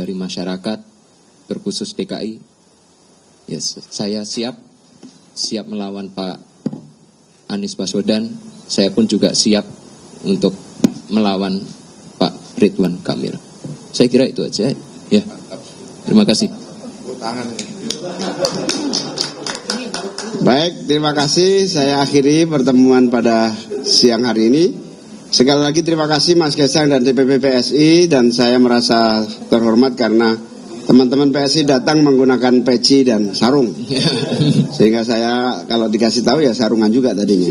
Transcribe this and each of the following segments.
dari masyarakat, terkhusus DKI, yes, saya siap melawan Pak Anies Baswedan. Saya pun juga siap untuk melawan Pak Ridwan Kamil. Saya kira itu aja. Ya, terima kasih. Baik, terima kasih. Saya akhiri pertemuan pada siang hari ini. Sekali lagi terima kasih Mas Kaisang dan DPP PSI, dan saya merasa terhormat karena teman-teman PSI datang menggunakan peci dan sarung. Sehingga saya kalau dikasih tahu ya sarungan juga tadinya.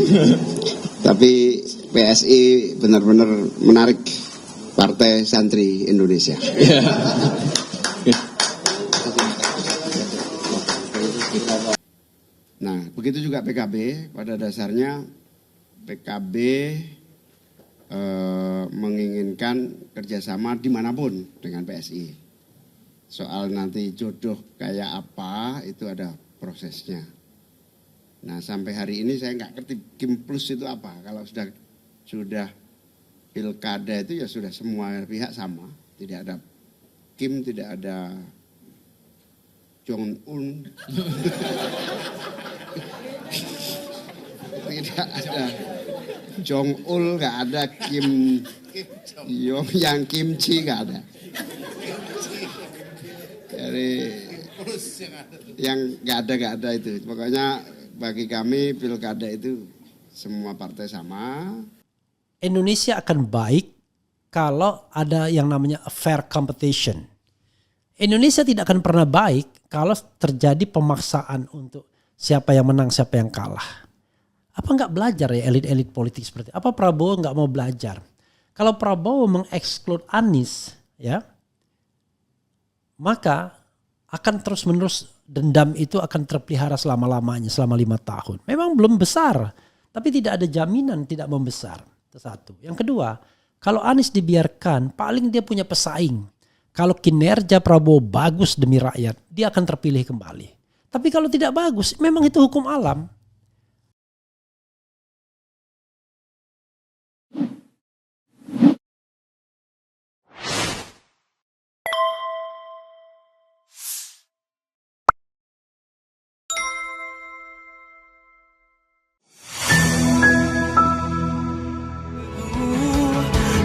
Tapi PSI benar-benar menarik Partai Santri Indonesia. Nah, begitu juga PKB. Pada dasarnya PKB menginginkan kerjasama dimanapun dengan PSI. Soal nanti jodoh kayak apa itu ada prosesnya. Nah, sampai hari ini saya nggak ngerti Kim Plus itu apa. Kalau sudah pilkada itu ya sudah semua pihak sama. Tidak ada Kim, tidak ada Jong Un. Tidak ada Jong Ul, nggak ada Kim Yong yang kimchi nggak ada. Jadi yang nggak ada itu. Pokoknya bagi kami pilkada itu semua partai sama. Indonesia akan baik kalau ada yang namanya fair competition. Indonesia tidak akan pernah baik kalau terjadi pemaksaan untuk siapa yang menang, siapa yang kalah. Apa nggak belajar ya elit-elit politik seperti itu? Apa Prabowo nggak mau belajar? Kalau Prabowo mengeksklud Anies, ya, maka akan terus-menerus dendam itu akan terpelihara selama-lamanya, selama 5 tahun. Memang belum besar, tapi tidak ada jaminan tidak membesar. Itu satu. Yang kedua, kalau Anies dibiarkan, paling dia punya pesaing. Kalau kinerja Prabowo bagus demi rakyat, dia akan terpilih kembali. Tapi kalau tidak bagus, memang itu hukum alam.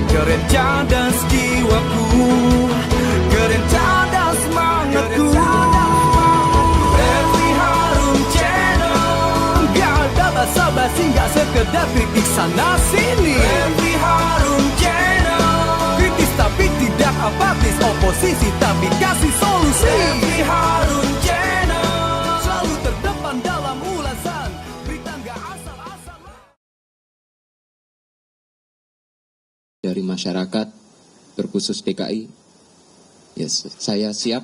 Kerencadas jiwaku, kerencadas semangatku. Refli Harun Channel, gak ada basa-basi, gak sekedar kritik sana sini. Refli Harun Channel, kritis tapi tidak apatis, oposisi tapi kasih solusi. Refli Harun Channel, selalu terdepan dalam ulasan, berita gak asal-asal. Dari masyarakat, terkhusus DKI, yes, saya siap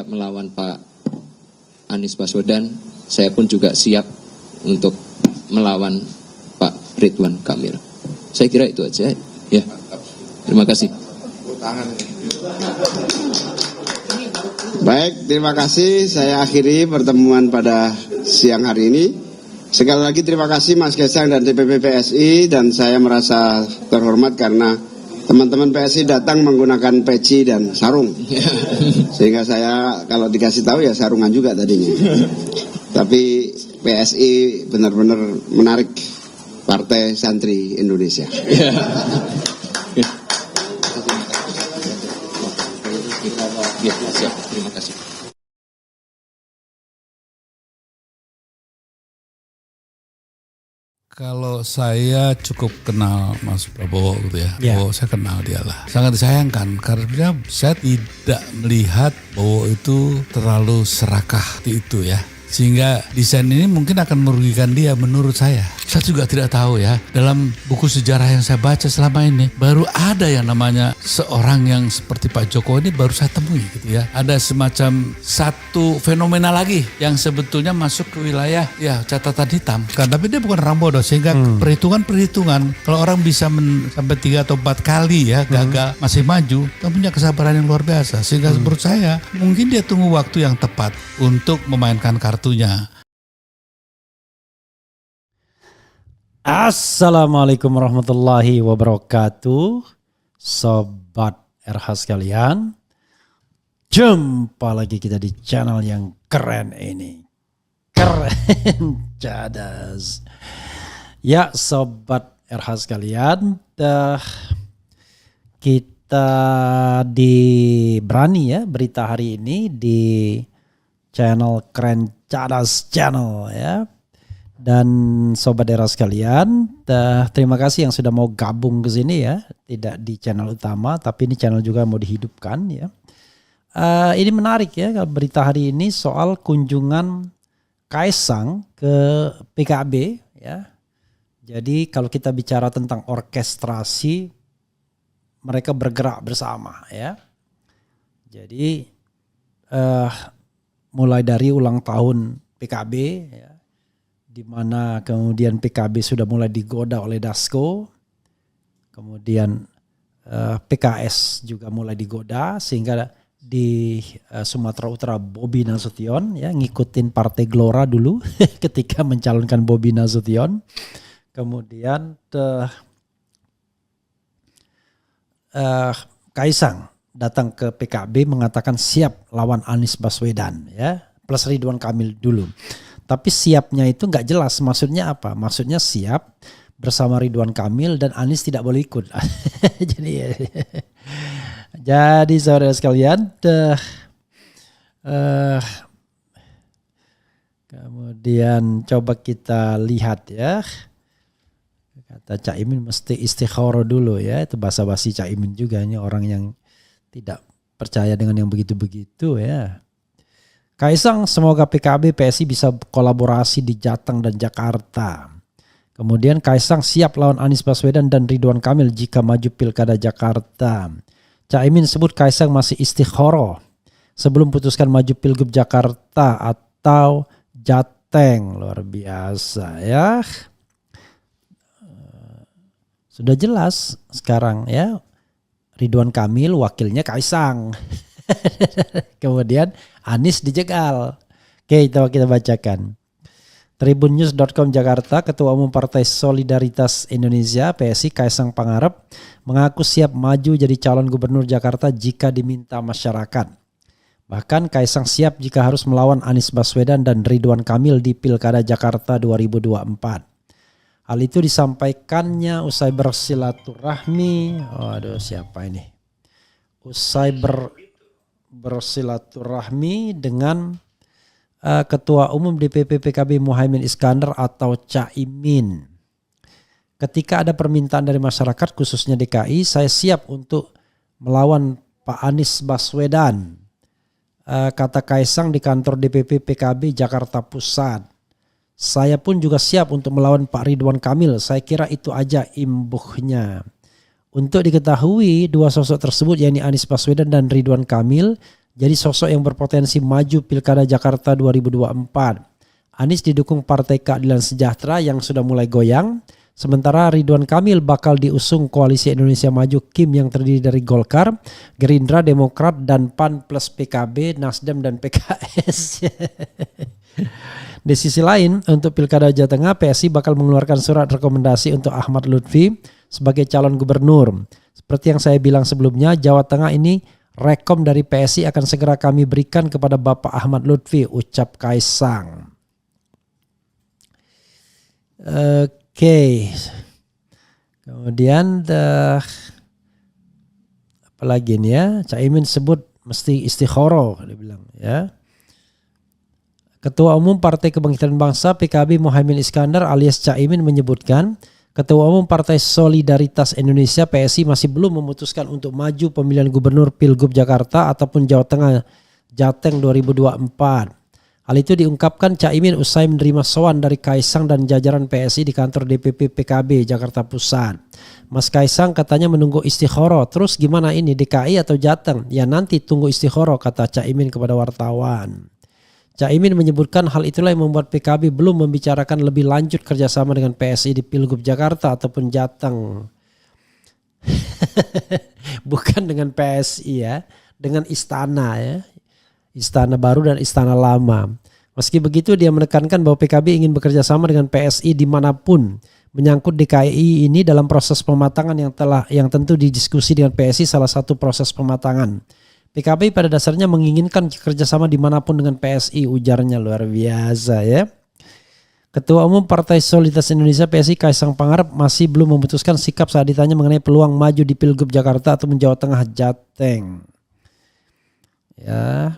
melawan Pak Anies Baswedan. Saya pun juga siap untuk melawan Pak Ridwan Kamil. Saya kira itu aja. Ya, terima kasih. Baik, terima kasih. Saya akhiri pertemuan pada siang hari ini. Sekali lagi terima kasih Mas Kaisang dan DPP PSI, dan saya merasa terhormat karena teman-teman PSI datang menggunakan peci dan sarung. Sehingga saya kalau dikasih tahu ya sarungan juga tadinya. Tapi PSI benar-benar menarik Partai Santri Indonesia. Ya, siap. Terima kasih. Kalau saya cukup kenal Mas Prabowo gitu ya, Ya. Prabowo saya kenal dia lah. Sangat disayangkan karena saya tidak melihat Prabowo itu terlalu serakah itu ya. Sehingga desain ini mungkin akan merugikan dia menurut saya. Saya juga tidak tahu ya, dalam buku sejarah yang saya baca selama ini, baru ada yang namanya seorang yang seperti Pak Jokowi ini baru saya temui gitu ya. Ada semacam satu fenomena lagi yang sebetulnya masuk ke wilayah ya catatan hitam. Kan, tapi dia bukan orang bodoh, sehingga perhitungan kalau orang bisa sampai 3 atau 4 kali ya gagal masih maju, dia punya kesabaran yang luar biasa. Sehingga menurut saya mungkin dia tunggu waktu yang tepat untuk memainkan kartunya. Assalamualaikum warahmatullahi wabarakatuh, Sobat RH sekalian. Jumpa lagi kita di channel yang keren ini. Keren cadas. Ya sobat RH sekalian, kita berani ya berita hari ini di channel Keren Cadas Channel ya. Dan sobat RH sekalian, terima kasih yang sudah mau gabung ke sini ya. Tidak di channel utama tapi ini channel juga mau dihidupkan ya. Ini menarik ya berita hari ini soal kunjungan Kaisang ke PKB ya. Jadi kalau kita bicara tentang orkestrasi, mereka bergerak bersama ya. Jadi mulai dari ulang tahun PKB ya, di mana kemudian PKB sudah mulai digoda oleh Dasko, kemudian PKS juga mulai digoda sehingga di Sumatera Utara Bobi Nasution ya ngikutin Partai Gelora dulu ketika mencalonkan Bobi Nasution. Kemudian Kaisang datang ke PKB mengatakan siap lawan Anies Baswedan ya, plus Ridwan Kamil dulu. Tapi siapnya itu nggak jelas maksudnya apa? Maksudnya siap bersama Ridwan Kamil dan Anies tidak boleh ikut. Jadi saudara sekalian, kemudian coba kita lihat ya. Kata Caimin mesti istikharah dulu ya. Itu basa-basi Caimin juga, ini orang yang tidak percaya dengan yang begitu-begitu ya. Kaisang semoga PKB PSI bisa kolaborasi di Jateng dan Jakarta. Kemudian Kaisang siap lawan Anies Baswedan dan Ridwan Kamil jika maju Pilkada Jakarta. Caimin sebut Kaisang masih istikharah sebelum putuskan maju Pilgub Jakarta atau Jateng. Luar biasa ya. Sudah jelas sekarang ya. Ridwan Kamil wakilnya Kaisang. Kemudian Anies dijegal. Oke, kita bacakan. Tribunnews.com Jakarta, Ketua Umum Partai Solidaritas Indonesia PSI Kaisang Pangarep mengaku siap maju jadi calon gubernur Jakarta jika diminta masyarakat. Bahkan Kaisang siap jika harus melawan Anies Baswedan dan Ridwan Kamil di Pilkada Jakarta 2024. Hal itu disampaikannya usai bersilaturahmi. Waduh, siapa ini? Usai bersilaturahmi dengan Ketua Umum DPP PKB Muhaimin Iskandar atau Caimin. Ketika ada permintaan dari masyarakat khususnya DKI, saya siap untuk melawan Pak Anies Baswedan, kata Kaisang di kantor DPP PKB Jakarta Pusat. Saya pun juga siap untuk melawan Pak Ridwan Kamil, saya kira itu aja imbuhnya. Untuk diketahui dua sosok tersebut yakni Anies Baswedan dan Ridwan Kamil jadi sosok yang berpotensi maju Pilkada Jakarta 2024. Anies didukung Partai Keadilan Sejahtera yang sudah mulai goyang. Sementara Ridwan Kamil bakal diusung Koalisi Indonesia Maju KIM yang terdiri dari Golkar, Gerindra, Demokrat, dan PAN plus PKB, Nasdem, dan PKS. Di sisi lain, untuk Pilkada Jawa Tengah, PSI bakal mengeluarkan surat rekomendasi untuk Ahmad Lutfi sebagai calon gubernur. Seperti yang saya bilang sebelumnya, Jawa Tengah ini rekom dari PSI akan segera kami berikan kepada Bapak Ahmad Lutfi, ucap Kaisang. Oke. Kemudian apa lagi nih ya? Caimin sebut mesti istikharah, dia bilang ya. Ketua Umum Partai Kebangkitan Bangsa PKB Muhaimin Iskandar alias Caimin menyebutkan Ketua Umum Partai Solidaritas Indonesia PSI masih belum memutuskan untuk maju pemilihan gubernur Pilgub Jakarta ataupun Jawa Tengah Jateng 2024. Hal itu diungkapkan Caimin usai menerima sowan dari Kaisang dan jajaran PSI di kantor DPP PKB Jakarta Pusat. Mas Kaisang katanya menunggu istikharah. Terus gimana ini, DKI atau Jateng? Ya nanti tunggu istikharah, kata Caimin kepada wartawan. Caimin menyebutkan hal itulah yang membuat PKB belum membicarakan lebih lanjut kerjasama dengan PSI di Pilgub Jakarta ataupun Jateng. Bukan dengan PSI ya, dengan istana ya. Istana baru dan istana lama. Meski begitu dia menekankan bahwa PKB ingin bekerja sama dengan PSI dimanapun. Menyangkut DKI ini dalam proses pematangan yang tentu didiskusi dengan PSI salah satu proses pematangan. PKB pada dasarnya menginginkan kerjasama dimanapun dengan PSI, ujarnya luar biasa ya. Ketua Umum Partai Solidaritas Indonesia PSI Kaisang Pangarep masih belum memutuskan sikap saat ditanya mengenai peluang maju di Pilgub Jakarta atau Jawa Tengah Jateng. Ya,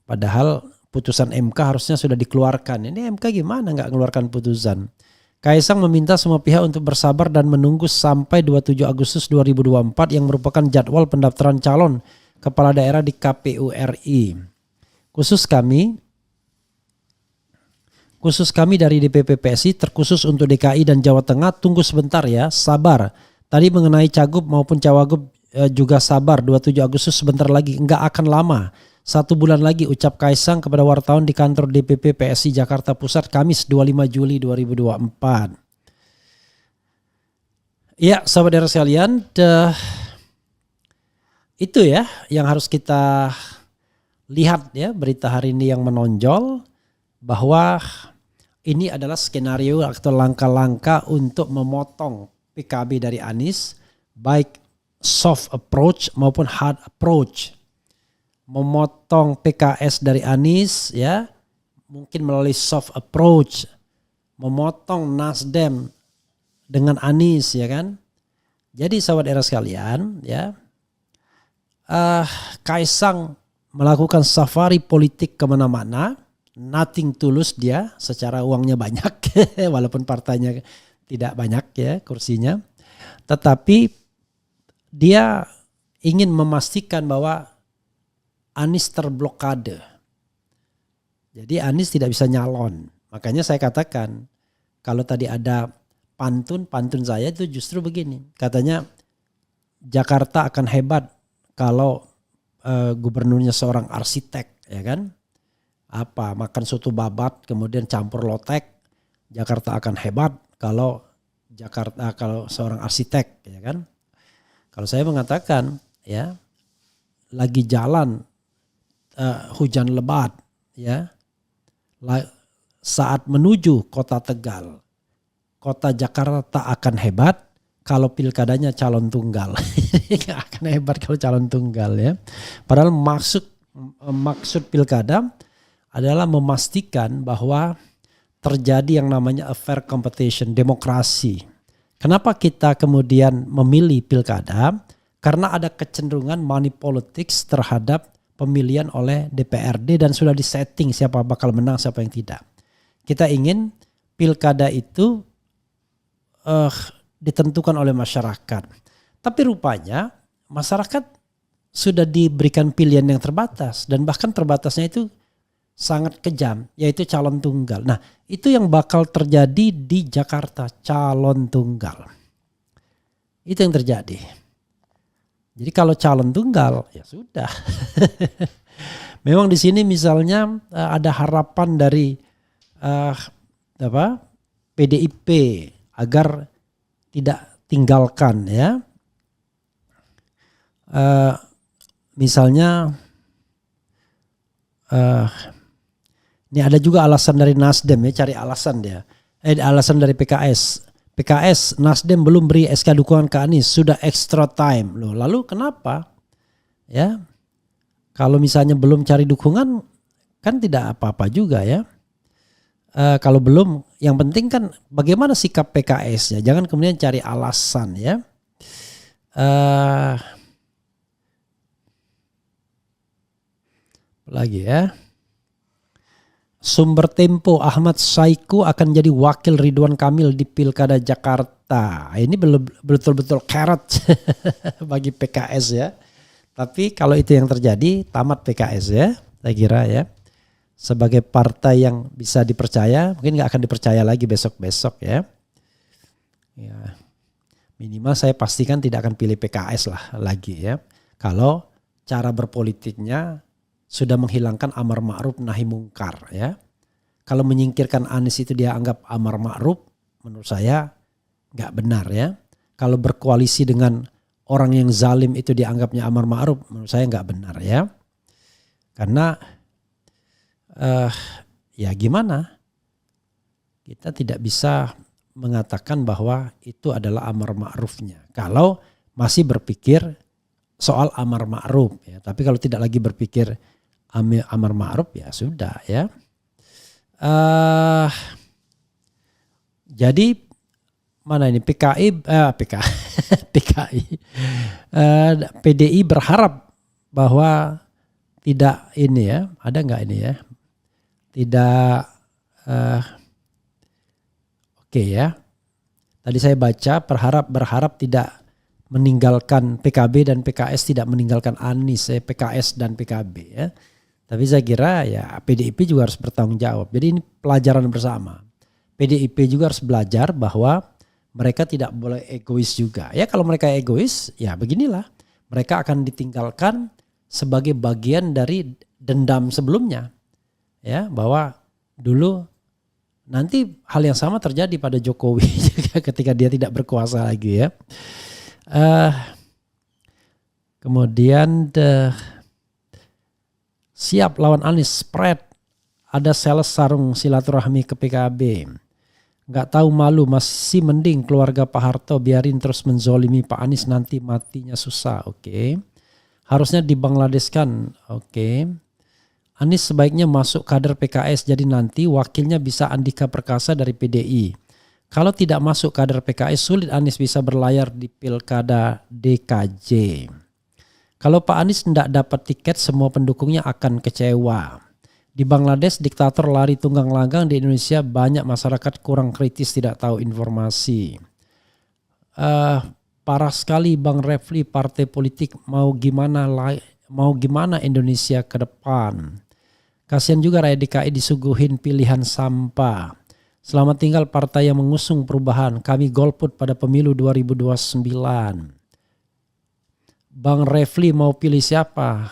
padahal putusan MK harusnya sudah dikeluarkan. Ini MK gimana nggak mengeluarkan putusan? Kaisang meminta semua pihak untuk bersabar dan menunggu sampai 27 Agustus 2024 yang merupakan jadwal pendaftaran calon kepala daerah di KPU RI. Khusus kami dari DPP PSI terkhusus untuk DKI dan Jawa Tengah, tunggu sebentar ya, sabar. Tadi mengenai Cagup maupun Cawagup juga sabar, 27 Agustus sebentar lagi, enggak akan lama. 1 bulan lagi, ucap Kaisang kepada wartawan di kantor DPP PSI Jakarta Pusat Kamis 25 Juli 2024. Ya, sahabat daerah sekalian, itu ya yang harus kita lihat ya, berita hari ini yang menonjol bahwa ini adalah skenario atau langkah-langkah untuk memotong PKB dari Anies, baik soft approach maupun hard approach. Memotong PKS dari Anies ya, mungkin melalui soft approach, memotong Nasdem dengan Anies ya kan. Jadi sahabat daerah sekalian ya, Kaisang melakukan safari politik kemana-mana, nothing tulus dia, secara uangnya banyak walaupun partainya tidak banyak ya kursinya, tetapi dia ingin memastikan bahwa Anies terblokade. Jadi Anies tidak bisa nyalon. Makanya saya katakan kalau tadi ada pantun saya itu justru begini. Katanya Jakarta akan hebat kalau gubernurnya seorang arsitek, ya kan? Apa makan soto babat kemudian campur lotek. Jakarta akan hebat kalau seorang arsitek, ya kan? Kalau saya mengatakan ya, lagi jalan hujan lebat ya, saat menuju kota Tegal, kota Jakarta akan hebat kalau pilkadanya calon tunggal. Akan hebat kalau calon tunggal ya. Padahal maksud pilkada adalah memastikan bahwa terjadi yang namanya a fair competition, demokrasi. Kenapa kita kemudian memilih pilkada? Karena ada kecenderungan money politics terhadap pemilihan oleh DPRD dan sudah disetting siapa bakal menang, siapa yang tidak. Kita ingin pilkada itu ditentukan oleh masyarakat. Tapi rupanya masyarakat sudah diberikan pilihan yang terbatas dan bahkan terbatasnya itu sangat kejam, yaitu calon tunggal. Nah, itu yang bakal terjadi di Jakarta, calon tunggal. Itu yang terjadi. Jadi kalau calon tunggal ya sudah. Memang di sini misalnya ada harapan dari PDIP agar tidak tinggalkan ya. Misalnya ini ada juga alasan dari Nasdem ya, cari alasan dia. Alasan dari PKS. Nasdem belum beri SK dukungan ke Anies, sudah extra time. Loh, lalu kenapa? Ya. Kalau misalnya belum cari dukungan kan tidak apa-apa juga ya. Kalau belum, yang penting kan bagaimana sikap PKS ya. Jangan kemudian cari alasan ya. Lagi ya. Sumber Tempo, Ahmad Saiku akan jadi wakil Ridwan Kamil di Pilkada Jakarta. Ini betul-betul carrot bagi PKS ya. Tapi kalau itu yang terjadi, tamat PKS ya, saya kira ya. Sebagai partai yang bisa dipercaya, mungkin gak akan dipercaya lagi besok-besok ya. Ya. Minimal saya pastikan tidak akan pilih PKS lah lagi ya. Kalau cara berpolitiknya sudah menghilangkan amar ma'ruf nahi mungkar ya. Kalau menyingkirkan Anies itu dia anggap amar ma'ruf, menurut saya nggak benar ya. Kalau berkoalisi dengan orang yang zalim itu dianggapnya amar ma'ruf, menurut saya nggak benar ya. Karena ya gimana? Kita tidak bisa mengatakan bahwa itu adalah amar ma'rufnya. Kalau masih berpikir soal amar ma'ruf ya. Tapi kalau tidak lagi berpikir amar ma'ruf ya sudah ya. Jadi mana ini PKI PDI berharap bahwa tidak ini ya, ada nggak ini ya, tidak oke ya. Tadi saya baca berharap tidak meninggalkan PKB dan PKS, tidak meninggalkan Anies, PKS dan PKB ya. Tapi saya kira ya PDIP juga harus bertanggung jawab. Jadi ini pelajaran bersama. PDIP juga harus belajar bahwa mereka tidak boleh egois juga. Ya kalau mereka egois ya beginilah. Mereka akan ditinggalkan sebagai bagian dari dendam sebelumnya. Ya bahwa dulu nanti hal yang sama terjadi pada Jokowi juga ketika dia tidak berkuasa lagi ya. Kemudian siap lawan Anies spread, ada sales sarung silaturahmi ke PKB. Nggak tahu malu, masih mending keluarga Pak Harto biarin terus menzolimi Pak Anies, nanti matinya susah. Oke. Harusnya di Bangladesh kan. Oke. Anies sebaiknya masuk kader PKS, jadi nanti wakilnya bisa Andika Perkasa dari PDI. Kalau tidak masuk kader PKS, sulit Anies bisa berlayar di pilkada DKJ. Kalau Pak Anies tidak dapat tiket, semua pendukungnya akan kecewa. Di Bangladesh, diktator lari tunggang langgang. Di Indonesia banyak masyarakat kurang kritis, tidak tahu informasi. Parah sekali Bang Refli, partai politik mau gimana Indonesia ke depan. Kasihan juga rakyat DKI disuguhin pilihan sampah. Selamat tinggal partai yang mengusung perubahan. Kami golput pada pemilu 2029. Bang Refli mau pilih siapa?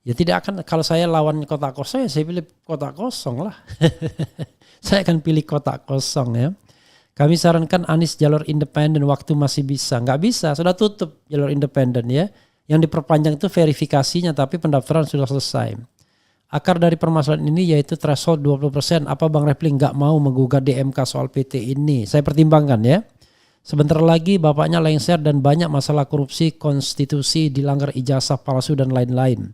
Ya tidak akan, kalau saya lawan kotak kosong ya saya pilih kotak kosong lah. Saya akan pilih kotak kosong ya. Kami sarankan Anies jalur independen waktu masih bisa. Nggak bisa, sudah tutup jalur independen ya. Yang diperpanjang itu verifikasinya, tapi pendaftaran sudah selesai. Akar dari permasalahan ini yaitu threshold 20%. Apa Bang Refli nggak mau menggugat DMK soal PT ini? Saya pertimbangkan ya. Sebentar lagi bapaknya lengser dan banyak masalah korupsi, konstitusi dilanggar, ijazah palsu dan lain-lain.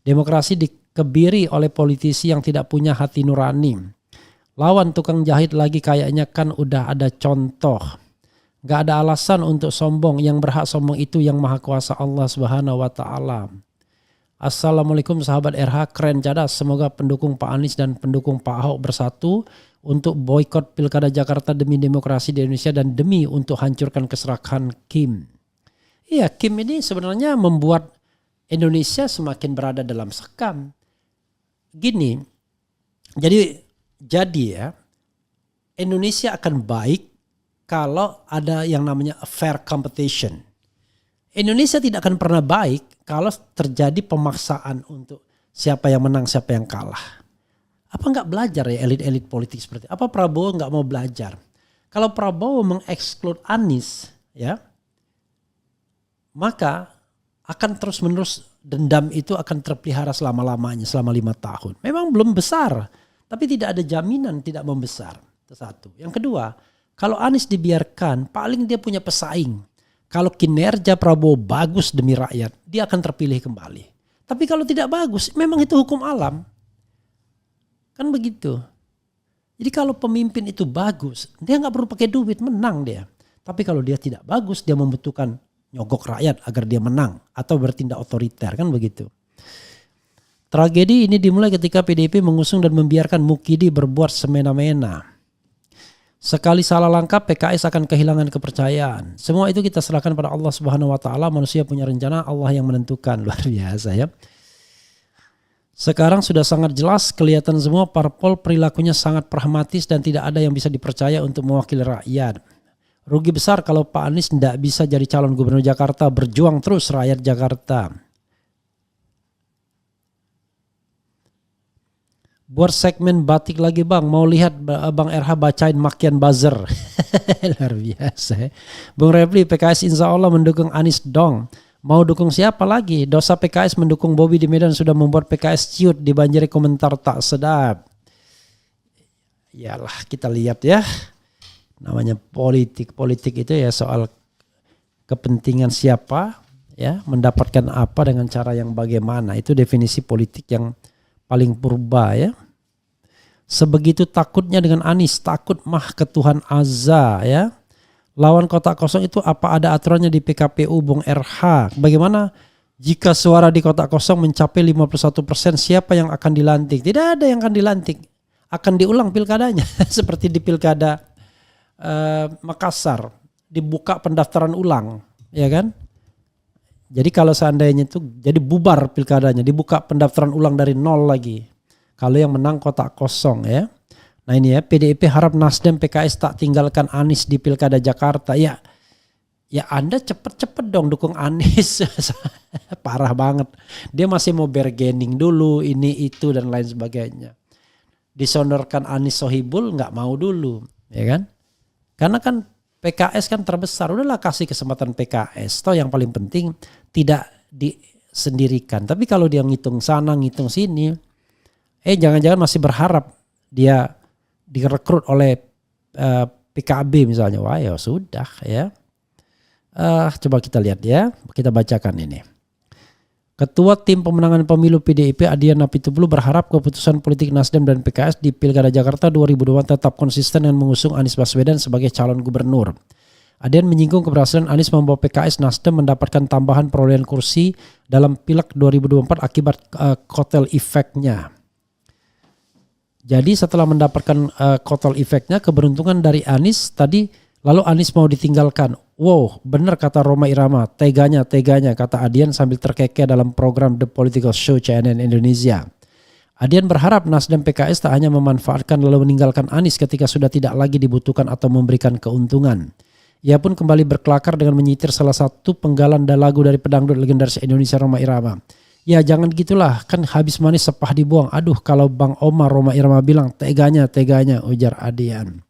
Demokrasi dikebiri oleh politisi yang tidak punya hati nurani. Lawan tukang jahit lagi kayaknya kan udah ada contoh. Gak ada alasan untuk sombong, yang berhak sombong itu yang maha kuasa Allah Subhanahu wa ta'ala. Assalamualaikum sahabat RH, keren cadas. Semoga pendukung Pak Anies dan pendukung Pak Ahok bersatu untuk boikot pilkada Jakarta demi demokrasi di Indonesia dan demi untuk hancurkan keserakahan Kim. Iya, Kim ini sebenarnya membuat Indonesia semakin berada dalam sekam. Gini, jadi ya Indonesia akan baik kalau ada yang namanya fair competition. Indonesia tidak akan pernah baik kalau terjadi pemaksaan untuk siapa yang menang, siapa yang kalah. Apa nggak belajar ya elit-elit politik seperti itu? Apa Prabowo nggak mau belajar? Kalau Prabowo mengeksklud Anies, ya, maka akan terus-menerus dendam itu akan terpelihara selama-lamanya, selama 5 tahun. Memang belum besar, tapi tidak ada jaminan tidak membesar. Itu satu. Yang kedua, kalau Anies dibiarkan, paling dia punya pesaing. Kalau kinerja Prabowo bagus demi rakyat, dia akan terpilih kembali. Tapi kalau tidak bagus, memang itu hukum alam. Kan begitu. Jadi kalau pemimpin itu bagus, dia nggak perlu pakai duit, menang dia. Tapi kalau dia tidak bagus, dia membutuhkan nyogok rakyat agar dia menang atau bertindak otoriter, kan begitu. Tragedi ini dimulai ketika PDIP mengusung dan membiarkan Mukidi berbuat semena-mena. Sekali salah langkah PKS akan kehilangan kepercayaan. Semua itu kita serahkan pada Allah Subhanahu wa taala. Manusia punya rencana, Allah yang menentukan. Luar biasa ya. Sekarang sudah sangat jelas, kelihatan semua parpol perilakunya sangat pragmatis dan tidak ada yang bisa dipercaya untuk mewakili rakyat. Rugi besar kalau Pak Anies tidak bisa jadi calon gubernur Jakarta, berjuang terus rakyat Jakarta. Buat segmen batik lagi Bang, mau lihat Bang RH bacain makian buzzer. Luar biasa. Bung Refli, PKS insya Allah mendukung Anies dong. Mau dukung siapa lagi? Dosa PKS mendukung Bobi di Medan sudah membuat PKS ciut, dibanjiri komentar tak sedap. Yalah, kita lihat ya. Namanya politik itu ya soal kepentingan siapa ya, mendapatkan apa dengan cara yang bagaimana. Itu definisi politik yang paling purba ya. Sebegitu takutnya dengan Anies, takut mah ke Tuhan Azza ya. Lawan kotak kosong itu apa ada aturannya di PKPU Bung RH? Bagaimana jika suara di kotak kosong mencapai 51%, siapa yang akan dilantik? Tidak ada yang akan dilantik. Akan diulang pilkadanya seperti di pilkada Makassar, dibuka pendaftaran ulang, ya kan? Jadi kalau seandainya itu jadi bubar pilkadanya, dibuka pendaftaran ulang dari nol lagi. Kalau yang menang kotak kosong ya. Nah ini ya, PDIP harap Nasdem PKS tak tinggalkan Anies di pilkada Jakarta. Ya Anda cepet-cepet dong dukung Anies. Parah banget. Dia masih mau bargaining dulu, ini itu dan lain sebagainya. Disodorkan Anies Sohibul nggak mau dulu, ya kan? Karena kan PKS kan terbesar, udahlah kasih kesempatan PKS. Toh yang paling penting tidak disendirikan. Tapi kalau dia ngitung sana, ngitung sini, jangan-jangan masih berharap dia direkrut oleh PKB misalnya. Wah ya sudah ya. Coba kita lihat ya, kita bacakan ini. Ketua Tim Pemenangan Pemilu PDIP Adian Apitupulu berharap keputusan politik Nasdem dan PKS di Pilkada Jakarta 2020 tetap konsisten dengan mengusung Anies Baswedan sebagai calon gubernur. Adian menyinggung keberhasilan Anies membawa PKS Nasdem mendapatkan tambahan perolehan kursi dalam Pileg 2024 akibat kotel efeknya. Jadi setelah mendapatkan kotel efeknya, keberuntungan dari Anies tadi, lalu Anies mau ditinggalkan. Wow, benar kata Roma Irama, teganya kata Adian sambil terkekeh dalam program The Political Show CNN Indonesia. Adian berharap Nasdem PKS tak hanya memanfaatkan lalu meninggalkan Anies ketika sudah tidak lagi dibutuhkan atau memberikan keuntungan. Ia pun kembali berkelakar dengan menyitir salah satu penggalan lagu dari pedangdut legendaris Indonesia Roma Irama. Ya jangan gitulah, kan habis manis sepah dibuang. Aduh kalau Bang Omar Roma Irama bilang teganya, ujar Adian.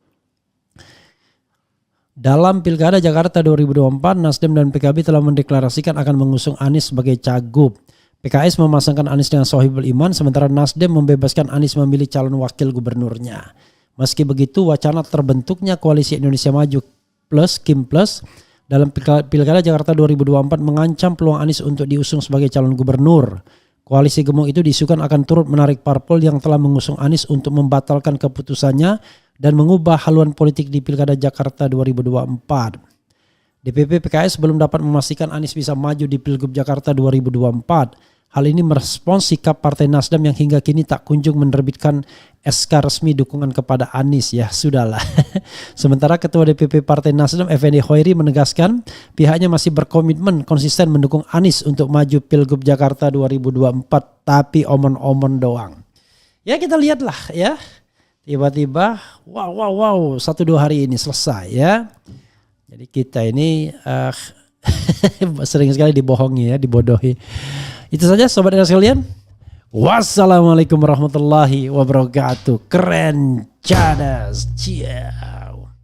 Dalam Pilkada Jakarta 2024, Nasdem dan PKB telah mendeklarasikan akan mengusung Anies sebagai cagup. PKS memasangkan Anies dengan Sohibul Iman, sementara Nasdem membebaskan Anies memilih calon wakil gubernurnya. Meski begitu, wacana terbentuknya Koalisi Indonesia Maju plus Kim Plus dalam Pilkada Jakarta 2024 mengancam peluang Anies untuk diusung sebagai calon gubernur. Koalisi gemuk itu diisukan akan turut menarik parpol yang telah mengusung Anies untuk membatalkan keputusannya dan mengubah haluan politik di Pilkada Jakarta 2024. DPP PKS belum dapat memastikan Anies bisa maju di Pilgub Jakarta 2024. Hal ini merespons sikap Partai Nasdem yang hingga kini tak kunjung menerbitkan SK resmi dukungan kepada Anies. Ya sudahlah. Sementara Ketua DPP Partai Nasdem Effendi Hoiri menegaskan pihaknya masih berkomitmen konsisten mendukung Anies untuk maju Pilgub Jakarta 2024, tapi omon-omon doang. Ya kita lihatlah ya. Tiba-tiba wow 1-2 hari ini selesai ya. Jadi kita ini sering sekali dibohongi ya, dibodohi. Itu saja sobat dan sekalian. Wassalamualaikum warahmatullahi wabarakatuh. Keren cadas. Ciao.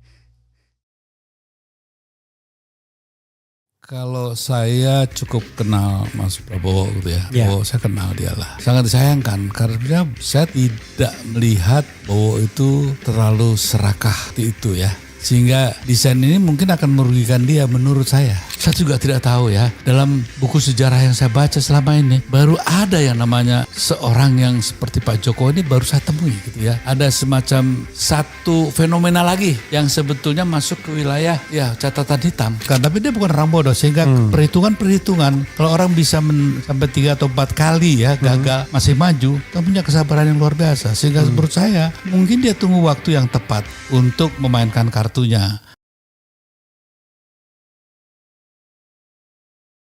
Kalau saya cukup kenal Mas Prabowo gitu ya. Oh, saya kenal dia lah. Sangat disayangkan karena saya tidak melihat Bowo itu terlalu serakah itu ya. Sehingga desain ini mungkin akan merugikan dia menurut saya. Saya juga tidak tahu ya. Dalam buku sejarah yang saya baca selama ini, baru ada yang namanya seorang yang seperti Pak Jokowi ini baru saya temui gitu ya. Ada semacam satu fenomena lagi yang sebetulnya masuk ke wilayah ya catatan hitam. Tapi dia bukan orang bodoh sehingga perhitungan kalau orang bisa sampai 3 atau 4 kali ya gagal masih maju, kan punya kesabaran yang luar biasa. Sehingga menurut saya mungkin dia tunggu waktu yang tepat untuk memainkan kartunya.